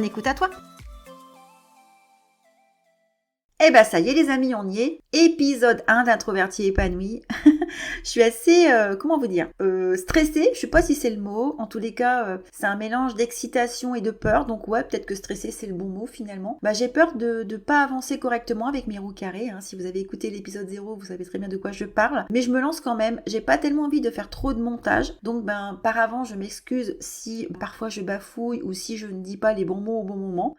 Écoute à toi. Eh ben ça y est les amis, on y est. Épisode 1 d'Introverti épanoui. Je suis assez, stressée. Je sais pas si c'est le mot. En tous les cas, c'est un mélange d'excitation et de peur. Donc ouais, peut-être que stressée c'est le bon mot finalement. J'ai peur de pas avancer correctement avec mes roues carrées. Si vous avez écouté l'épisode 0, vous savez très bien de quoi je parle. Mais je me lance quand même. J'ai pas tellement envie de faire trop de montage. Donc par avant, je m'excuse si parfois je bafouille ou si je ne dis pas les bons mots au bon moment.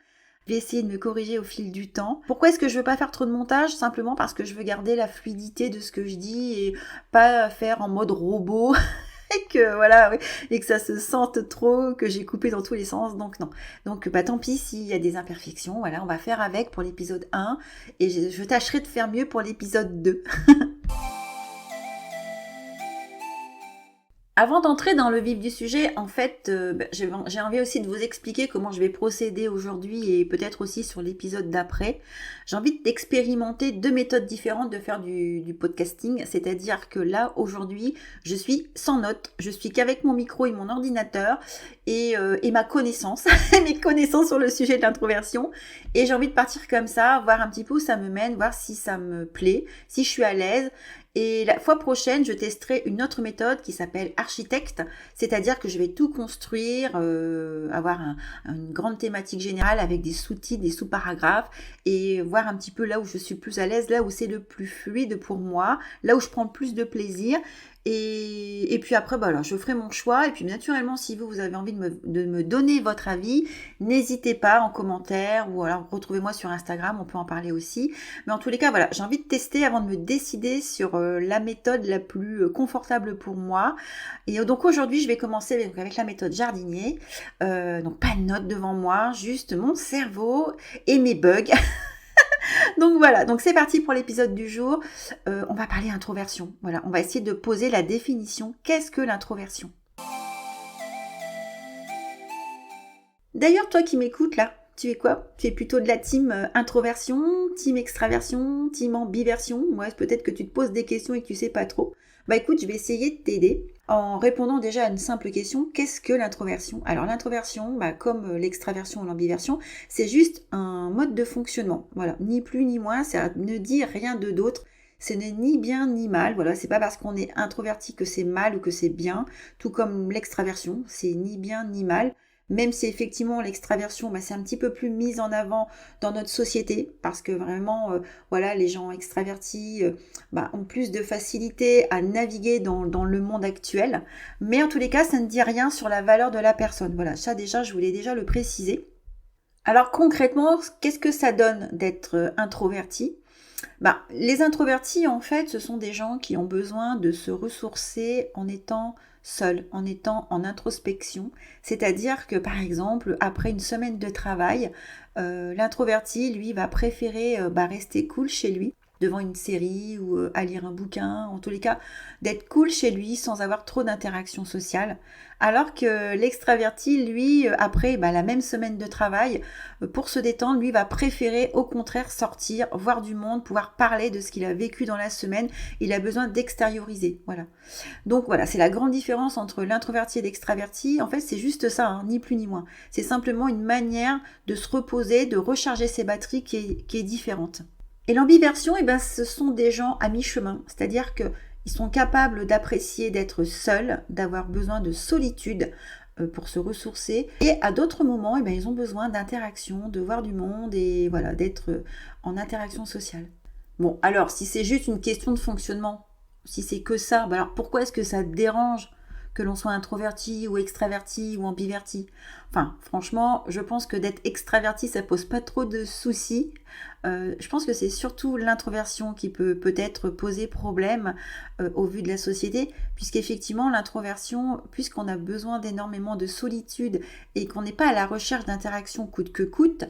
Je vais essayer de me corriger au fil du temps. Pourquoi est-ce que je veux pas faire trop de montage ? Simplement parce que je veux garder la fluidité de ce que je dis et pas faire en mode robot et que ça se sente trop, que j'ai coupé dans tous les sens. Donc non. Donc tant pis s'il y a des imperfections. Voilà, on va faire avec pour l'épisode 1 et je tâcherai de faire mieux pour l'épisode 2. Avant d'entrer dans le vif du sujet, en fait, j'ai envie aussi de vous expliquer comment je vais procéder aujourd'hui et peut-être aussi sur l'épisode d'après. J'ai envie d'expérimenter 2 méthodes différentes de faire du podcasting, c'est-à-dire que là, aujourd'hui, je suis sans notes, je suis qu'avec mon micro et mon ordinateur et ma connaissance, mes connaissances sur le sujet de l'introversion. Et j'ai envie de partir comme ça, voir un petit peu où ça me mène, voir si ça me plaît, si je suis à l'aise. Et la fois prochaine, je testerai une autre méthode qui s'appelle architecte, c'est-à-dire que je vais tout construire, avoir une grande thématique générale avec des sous-titres, des sous-paragraphes et voir un petit peu là où je suis plus à l'aise, là où c'est le plus fluide pour moi, là où je prends plus de plaisir. Et puis après, je ferai mon choix. Et puis naturellement, si vous avez envie de me donner votre avis, n'hésitez pas en commentaire ou alors retrouvez-moi sur Instagram, on peut en parler aussi. Mais en tous les cas, voilà, j'ai envie de tester avant de me décider sur la méthode la plus confortable pour moi. Et donc aujourd'hui, je vais commencer avec la méthode jardinier. Donc pas de notes devant moi, juste mon cerveau et mes bugs. Donc voilà, donc c'est parti pour l'épisode du jour. On va parler introversion. Voilà, on va essayer de poser la définition. Qu'est-ce que l'introversion ? D'ailleurs, toi qui m'écoutes là, tu es quoi ? Tu es plutôt de la team introversion, team extraversion, team ambiversion ? Ouais, peut-être que tu te poses des questions et que tu sais pas trop. Écoute, je vais essayer de t'aider en répondant déjà à une simple question. Qu'est-ce que l'introversion ? Alors l'introversion, comme l'extraversion ou l'ambiversion, c'est juste un mode de fonctionnement. Voilà, ni plus ni moins, ça ne dit rien de d'autre. Ce n'est ni bien ni mal. Voilà, c'est pas parce qu'on est introverti que c'est mal ou que c'est bien. Tout comme l'extraversion, c'est ni bien ni mal. Même si effectivement l'extraversion, c'est un petit peu plus mise en avant dans notre société, parce que vraiment, les gens extravertis ont plus de facilité à naviguer dans le monde actuel. Mais en tous les cas, ça ne dit rien sur la valeur de la personne. Voilà, ça déjà, je voulais déjà le préciser. Alors concrètement, qu'est-ce que ça donne d'être introverti ? Les introvertis, en fait, ce sont des gens qui ont besoin de se ressourcer en étant seuls, en étant en introspection. C'est-à-dire que, par exemple, après une semaine de travail, l'introverti, lui, va préférer rester cool chez lui, devant une série ou à lire un bouquin, en tous les cas, d'être cool chez lui sans avoir trop d'interaction sociale. Alors que l'extraverti, lui, après la même semaine de travail, pour se détendre, lui va préférer au contraire sortir, voir du monde, pouvoir parler de ce qu'il a vécu dans la semaine. Il a besoin d'extérioriser. Voilà. Donc voilà, c'est la grande différence entre l'introverti et l'extraverti. En fait, c'est juste ça, ni plus ni moins. C'est simplement une manière de se reposer, de recharger ses batteries qui est différente. Et l'ambiversion, ce sont des gens à mi-chemin, c'est-à-dire qu'ils sont capables d'apprécier d'être seuls, d'avoir besoin de solitude pour se ressourcer. Et à d'autres moments, ils ont besoin d'interaction, de voir du monde et voilà, d'être en interaction sociale. Bon, alors si c'est juste une question de fonctionnement, si c'est que ça, alors pourquoi est-ce que ça te dérange que l'on soit introverti ou extraverti ou ambiverti ? Enfin, franchement, je pense que d'être extraverti, ça pose pas trop de soucis. Je pense que c'est surtout l'introversion qui peut peut-être poser problème au vu de la société, puisqu'effectivement, l'introversion, puisqu'on a besoin d'énormément de solitude et qu'on n'est pas à la recherche d'interaction coûte que coûte,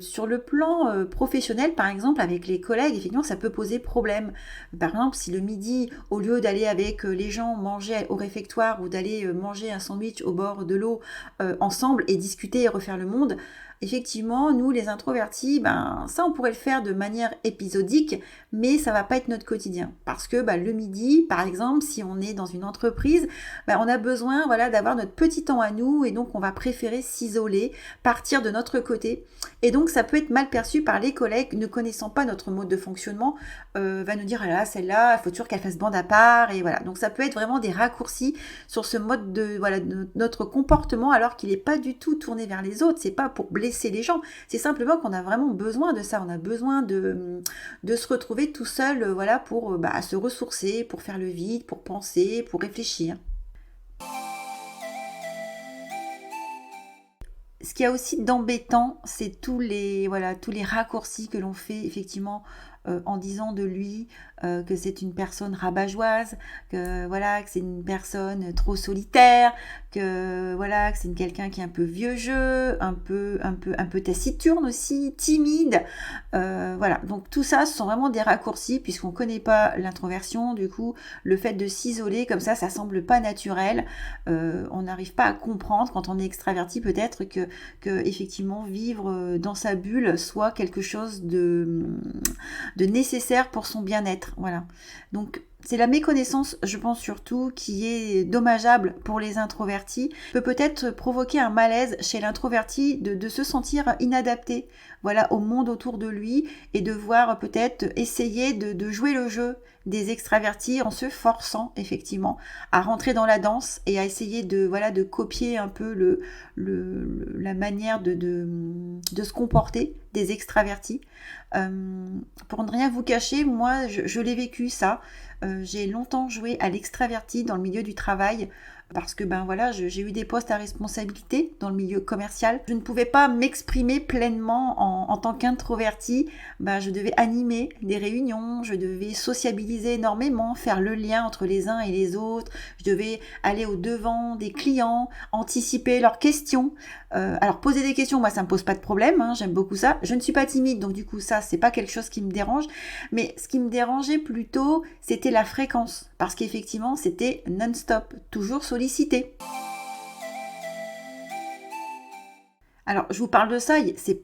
Sur le plan professionnel, par exemple, avec les collègues, effectivement, ça peut poser problème. Par exemple, si le midi, au lieu d'aller avec les gens manger au réfectoire ou d'aller manger un sandwich au bord de l'eau ensemble et discuter et refaire le monde, effectivement, nous, les introvertis, ben, ça, on pourrait le faire de manière épisodique, mais ça va pas être notre quotidien. Parce que le midi, par exemple, si on est dans une entreprise, on a besoin d'avoir notre petit temps à nous et donc on va préférer s'isoler, partir de notre côté. Et donc, ça peut être mal perçu par les collègues ne connaissant pas notre mode de fonctionnement, va nous dire, ah là, celle-là, il faut toujours qu'elle fasse bande à part. Et voilà. Donc, ça peut être vraiment des raccourcis sur ce mode de notre comportement alors qu'il n'est pas du tout tourné vers les autres. C'est pas pour blesser les gens. C'est simplement qu'on a vraiment besoin de ça. On a besoin de se retrouver tout seul pour se ressourcer, pour faire le vide, pour penser, pour réfléchir. Ce qu'il y a aussi d'embêtant, c'est tous les raccourcis que l'on fait effectivement en disant de lui que c'est une personne rabat-joise, que c'est une personne trop solitaire, que c'est quelqu'un qui est un peu vieux jeu, un peu taciturne aussi, timide. Donc tout ça, ce sont vraiment des raccourcis puisqu'on ne connaît pas l'introversion. Du coup, le fait de s'isoler comme ça semble pas naturel. On n'arrive pas à comprendre quand on est extraverti peut-être que effectivement vivre dans sa bulle soit quelque chose de nécessaire pour son bien-être. Voilà. Donc c'est la méconnaissance, je pense surtout, qui est dommageable pour les introvertis, peut-être provoquer un malaise chez l'introverti de se sentir inadapté au monde autour de lui et de voir peut-être essayer de jouer le jeu des extravertis en se forçant effectivement à rentrer dans la danse et à essayer de copier un peu la manière de se comporter des extravertis. Pour ne rien vous cacher, moi je l'ai vécu ça. J'ai longtemps joué à l'extraverti dans le milieu du travail parce que j'ai eu des postes à responsabilité dans le milieu commercial. Je ne pouvais pas m'exprimer pleinement en tant qu'introvertie. Je devais animer des réunions, je devais sociabiliser énormément, faire le lien entre les uns et les autres. Je devais aller au devant des clients, anticiper leurs questions. Alors poser des questions, moi ça me pose pas de problème, j'aime beaucoup ça. Je ne suis pas timide, donc du coup ça c'est pas quelque chose qui me dérange. Mais ce qui me dérangeait plutôt, c'était la fréquence, parce qu'effectivement c'était non-stop, toujours sollicité. Alors, je vous parle de ça,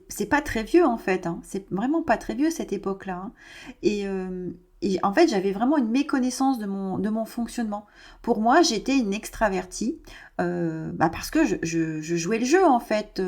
c'est pas très vieux en fait, c'est vraiment pas très vieux cette époque-là. Et en fait, j'avais vraiment une méconnaissance de mon fonctionnement. Pour moi, j'étais une extravertie parce que je jouais le jeu en fait.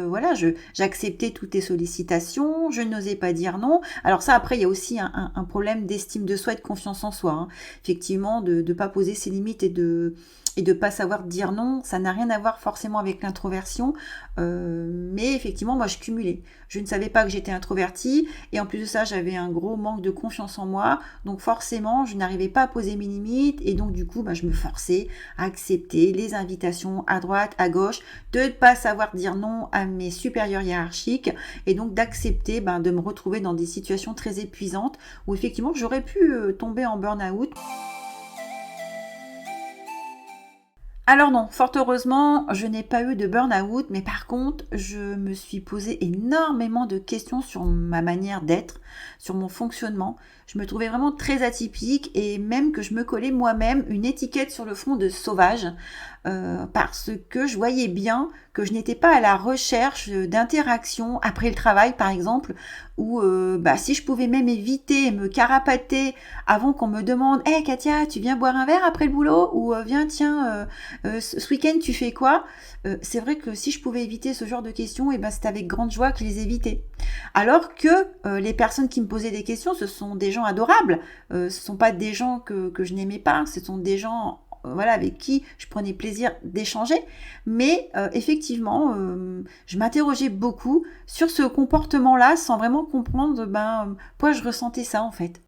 J'acceptais toutes les sollicitations, je n'osais pas dire non. Alors ça, après, il y a aussi un problème d'estime de soi et de confiance en soi. Effectivement, de ne pas poser ses limites et de pas savoir dire non, ça n'a rien à voir forcément avec l'introversion, mais effectivement moi je cumulais. Je ne savais pas que j'étais introvertie et en plus de ça j'avais un gros manque de confiance en moi, donc forcément je n'arrivais pas à poser mes limites et donc du coup je me forçais à accepter les invitations à droite, à gauche, de ne pas savoir dire non à mes supérieurs hiérarchiques et donc d'accepter de me retrouver dans des situations très épuisantes où effectivement j'aurais pu tomber en burn-out. Alors non, fort heureusement, je n'ai pas eu de burn-out, mais par contre, je me suis posé énormément de questions sur ma manière d'être, sur mon fonctionnement. Je me trouvais vraiment très atypique et même que je me collais moi-même une étiquette sur le front de sauvage parce que je voyais bien que je n'étais pas à la recherche d'interactions après le travail par exemple ou si je pouvais même éviter me carapater avant qu'on me demande « Hey Katia, tu viens boire un verre après le boulot ?» ou « Viens, tiens, ce week-end tu fais quoi ?» C'est vrai que si je pouvais éviter ce genre de questions, c'était avec grande joie que je les évitais. Alors que les personnes qui me posaient des questions, ce sont des gens adorables. Ce ne sont pas des gens que je n'aimais pas, ce sont des gens avec qui je prenais plaisir d'échanger. Mais effectivement, je m'interrogeais beaucoup sur ce comportement-là sans vraiment comprendre pourquoi je ressentais ça en fait.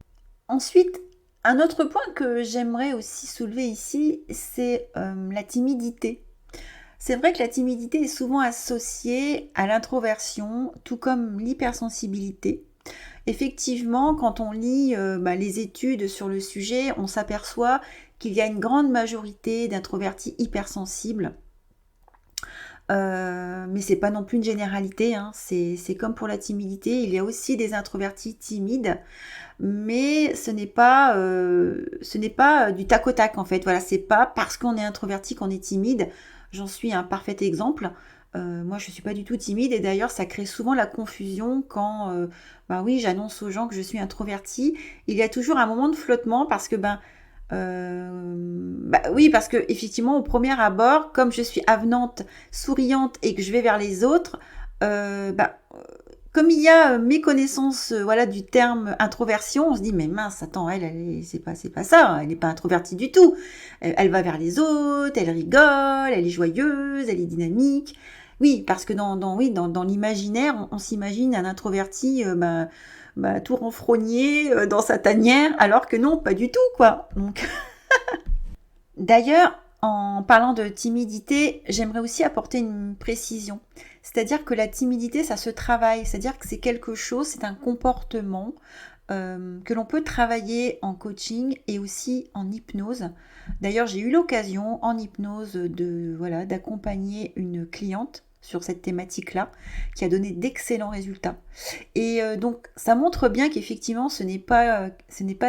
Ensuite, un autre point que j'aimerais aussi soulever ici, c'est la timidité. C'est vrai que la timidité est souvent associée à l'introversion, tout comme l'hypersensibilité. Effectivement, quand on lit les études sur le sujet, on s'aperçoit qu'il y a une grande majorité d'introvertis hypersensibles. Mais c'est pas non plus une généralité, hein. C'est comme pour la timidité, il y a aussi des introvertis timides, mais ce n'est pas du tac au tac en fait. Voilà, c'est pas parce qu'on est introverti qu'on est timide. J'en suis un parfait exemple. Moi, je suis pas du tout timide et d'ailleurs, ça crée souvent la confusion quand, oui, j'annonce aux gens que je suis introvertie. Il y a toujours un moment de flottement parce que, oui, parce que effectivement, au premier abord, comme je suis avenante, souriante et que je vais vers les autres, comme il y a méconnaissance voilà, du terme introversion, on se dit mais mince, attends, c'est pas ça, elle n'est pas introvertie du tout. Elle va vers les autres, elle rigole, elle est joyeuse, elle est dynamique. Oui, parce que dans l'imaginaire, on s'imagine un introverti tout renfrogné dans sa tanière, alors que non, pas du tout, quoi. Donc, d'ailleurs, en parlant de timidité, j'aimerais aussi apporter une précision. C'est-à-dire que la timidité, ça se travaille. C'est-à-dire que c'est quelque chose, c'est un comportement que l'on peut travailler en coaching et aussi en hypnose. D'ailleurs, j'ai eu l'occasion en hypnose d'accompagner une cliente sur cette thématique-là, qui a donné d'excellents résultats. Et donc, ça montre bien qu'effectivement, ce n'est pas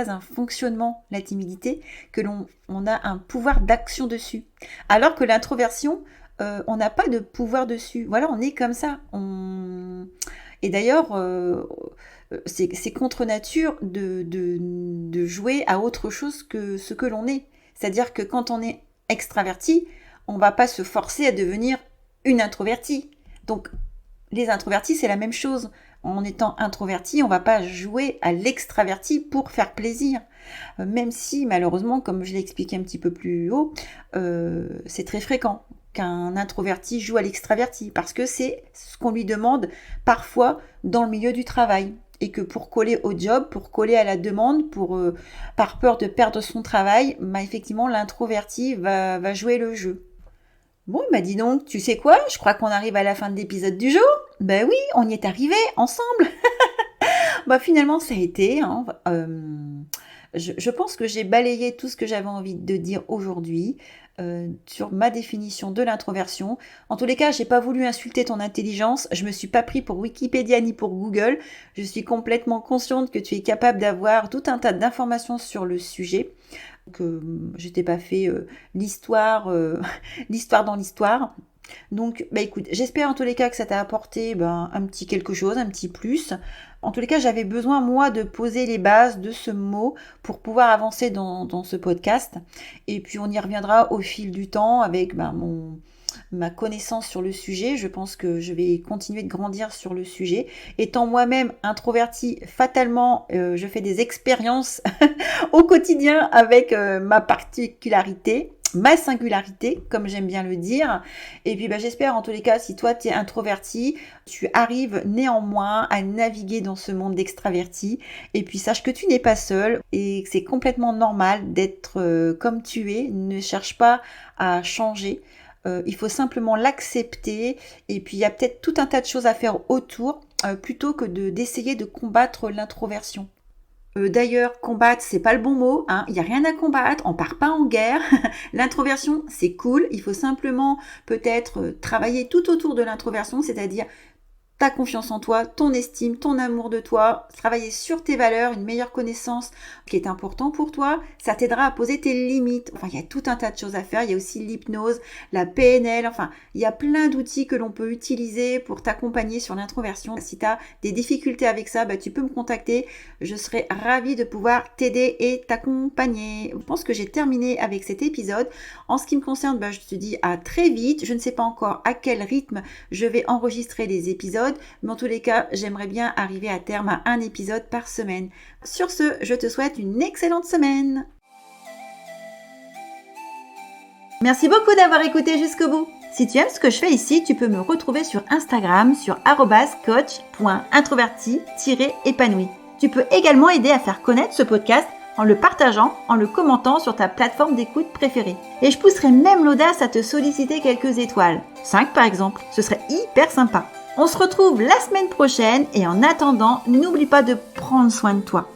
un fonctionnement, la timidité, que on a un pouvoir d'action dessus. Alors que l'introversion, on n'a pas de pouvoir dessus. Voilà, on est comme ça. Et d'ailleurs, c'est contre nature de jouer à autre chose que ce que l'on est. C'est-à-dire que quand on est extraverti, on ne va pas se forcer à devenir une introvertie. Donc, les introvertis, c'est la même chose. En étant introverti, on ne va pas jouer à l'extraverti pour faire plaisir. Même si, malheureusement, comme je l'ai expliqué un petit peu plus haut, c'est très fréquent qu'un introverti joue à l'extraverti, parce que c'est ce qu'on lui demande parfois dans le milieu du travail. Et que pour coller au job, pour coller à la demande, par peur de perdre son travail, effectivement, l'introverti va jouer le jeu. Bon, dis donc, tu sais quoi? Je crois qu'on arrive à la fin de l'épisode du jour. Ben oui, on y est arrivé ensemble. Finalement, ça a été. Hein, je pense que j'ai balayé tout ce que j'avais envie de dire aujourd'hui sur ma définition de l'introversion. En tous les cas, j'ai pas voulu insulter ton intelligence. Je me suis pas pris pour Wikipédia ni pour Google. Je suis complètement consciente que tu es capable d'avoir tout un tas d'informations sur le sujet. Que je t'ai pas fait l'histoire dans l'histoire. Donc, écoute, j'espère en tous les cas que ça t'a apporté un petit quelque chose, un petit plus. En tous les cas, j'avais besoin, moi, de poser les bases de ce mot pour pouvoir avancer dans ce podcast. Et puis, on y reviendra au fil du temps avec ma connaissance sur le sujet. Je pense que je vais continuer de grandir sur le sujet. Étant moi-même introvertie, fatalement, je fais des expériences au quotidien avec ma particularité, ma singularité, comme j'aime bien le dire. Et puis j'espère en tous les cas, si toi tu es introverti, tu arrives néanmoins à naviguer dans ce monde d'extraverti. Et puis sache que tu n'es pas seul et que c'est complètement normal d'être comme tu es. Ne cherche pas à changer. Il faut simplement l'accepter et puis il y a peut-être tout un tas de choses à faire autour plutôt que d'essayer de combattre l'introversion. D'ailleurs, combattre, c'est pas le bon mot, hein. Il n'y a rien à combattre, on part pas en guerre. L'introversion, c'est cool, il faut simplement peut-être travailler tout autour de l'introversion, c'est-à-dire ta confiance en toi, ton estime, ton amour de toi, travailler sur tes valeurs, une meilleure connaissance qui est important pour toi, ça t'aidera à poser tes limites. Enfin, il y a tout un tas de choses à faire, il y a aussi l'hypnose, la PNL, enfin, il y a plein d'outils que l'on peut utiliser pour t'accompagner sur l'introversion. Si tu as des difficultés avec ça, tu peux me contacter, je serai ravie de pouvoir t'aider et t'accompagner. Je pense que j'ai terminé avec cet épisode. En ce qui me concerne, je te dis à très vite. Je ne sais pas encore à quel rythme je vais enregistrer les épisodes, mais en tous les cas, j'aimerais bien arriver à terme à un épisode par semaine. Sur ce, je te souhaite une excellente semaine. Merci beaucoup d'avoir écouté jusqu'au bout. Si tu aimes ce que je fais ici, tu peux me retrouver sur Instagram sur @coach.introverti-épanoui. Tu peux également aider à faire connaître ce podcast en le partageant, en le commentant sur ta plateforme d'écoute préférée. Et je pousserai même l'audace à te solliciter quelques étoiles. 5 par exemple, ce serait hyper sympa. On se retrouve la semaine prochaine et en attendant, n'oublie pas de prendre soin de toi.